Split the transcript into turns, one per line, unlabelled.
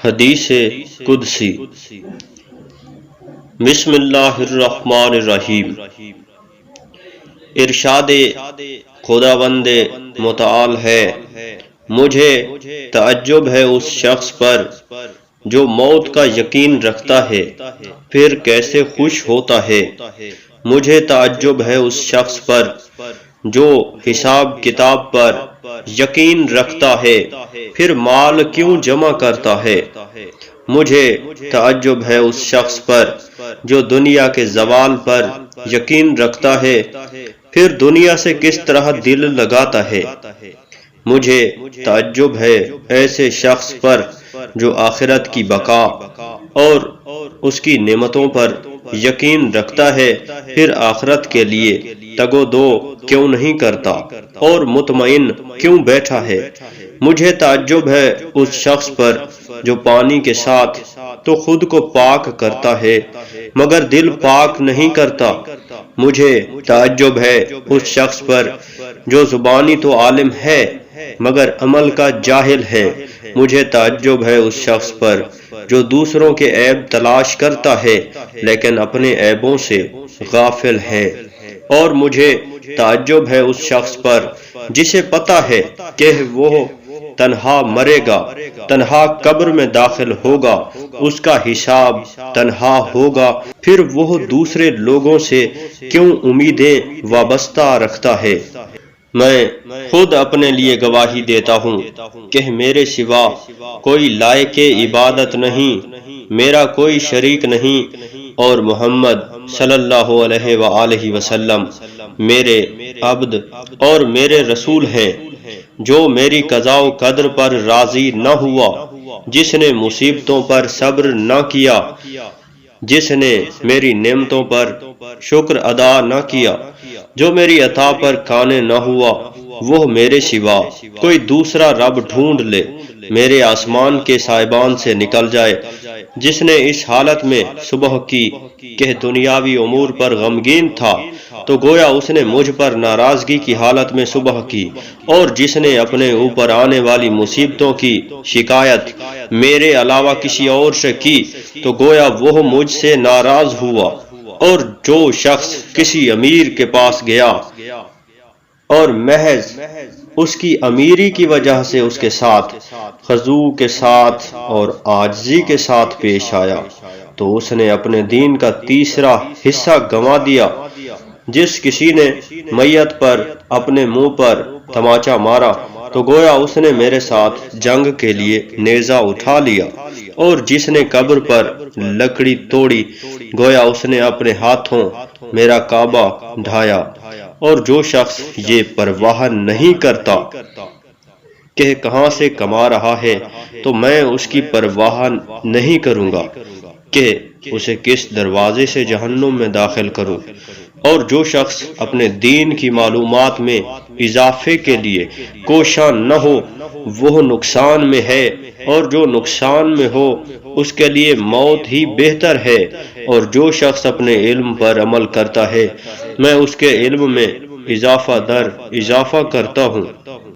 حدیث قدسی۔ بسم اللہ الرحمن الرحیم۔ ارشاد خداوند متعال ہے، مجھے تعجب ہے اس شخص پر جو موت کا یقین رکھتا ہے پھر کیسے خوش ہوتا ہے۔ مجھے تعجب ہے اس شخص پر جو حساب کتاب پر یقین رکھتا ہے پھر مال کیوں جمع کرتا ہے۔ مجھے تعجب ہے اس شخص پر جو دنیا کے زوال پر یقین رکھتا ہے پھر دنیا سے کس طرح دل لگاتا ہے۔ مجھے تعجب ہے ایسے شخص پر جو آخرت کی بقا اور اس کی نعمتوں پر یقین رکھتا ہے پھر آخرت کے لیے تگ و دو کیوں نہیں کرتا اور مطمئن کیوں بیٹھا ہے۔ مجھے تعجب ہے اس شخص پر جو پانی کے ساتھ تو خود کو پاک کرتا ہے مگر دل پاک نہیں کرتا۔ مجھے تعجب ہے اس شخص پر جو زبانی تو عالم ہے مگر عمل کا جاہل ہے۔ مجھے تعجب ہے اس شخص پر جو دوسروں کے عیب تلاش کرتا ہے لیکن اپنے عیبوں سے غافل ہے۔ اور مجھے تعجب ہے اس شخص پر جسے پتہ ہے کہ وہ تنہا مرے گا، تنہا قبر میں داخل ہوگا، اس کا حساب تنہا ہوگا، پھر وہ دوسرے لوگوں سے کیوں امیدیں وابستہ رکھتا ہے۔ میں خود اپنے لیے گواہی دیتا ہوں کہ میرے سوا کوئی لائق عبادت نہیں، میرا کوئی شریک نہیں، اور محمد صلی اللہ علیہ وآلہ وسلم میرے عبد اور میرے رسول ہیں۔ جو میری قضاء و قدر پر راضی نہ ہوا، جس نے مصیبتوں پر صبر نہ کیا، جس نے میری نعمتوں پر شکر ادا نہ کیا، جو میری عطا پر قانع نہ ہوا، وہ میرے سوا کوئی دوسرا رب ڈھونڈ لے، میرے آسمان کے سائبان سے نکل جائے۔ جس نے اس حالت میں صبح کی کہ دنیاوی امور پر غمگین تھا تو گویا اس نے مجھ پر ناراضگی کی حالت میں صبح کی، اور جس نے اپنے اوپر آنے والی مصیبتوں کی شکایت میرے علاوہ کسی اور سے کی تو گویا وہ مجھ سے ناراض ہوا۔ اور جو شخص کسی امیر کے پاس گیا اور محض اس کی امیری کی وجہ سے اس کے ساتھ خضوع کے ساتھ اور عاجزی کے ساتھ پیش آیا تو اس نے اپنے دین کا تیسرا حصہ گنوا دیا۔ جس کسی نے میت پر اپنے منہ پر تماچا مارا تو گویا اس نے میرے ساتھ جنگ کے لیے نیزہ اٹھا لیا، اور جس نے قبر پر لکڑی توڑی گویا اس نے اپنے ہاتھوں میرا کعبہ ڈھایا۔ اور جو شخص یہ پرواہ نہیں کرتا کہ کہاں سے کما رہا ہے تو میں اس کی پرواہ نہیں کروں گا کہ اسے کس دروازے سے جہنم میں داخل کروں۔ اور جو شخص اپنے دین کی معلومات میں اضافے کے لیے کوشاں نہ ہو وہ نقصان میں ہے، اور جو نقصان میں ہو اس کے لیے موت ہی بہتر ہے۔ اور جو شخص اپنے علم پر عمل کرتا ہے میں اس کے علم میں اضافہ در اضافہ کرتا ہوں۔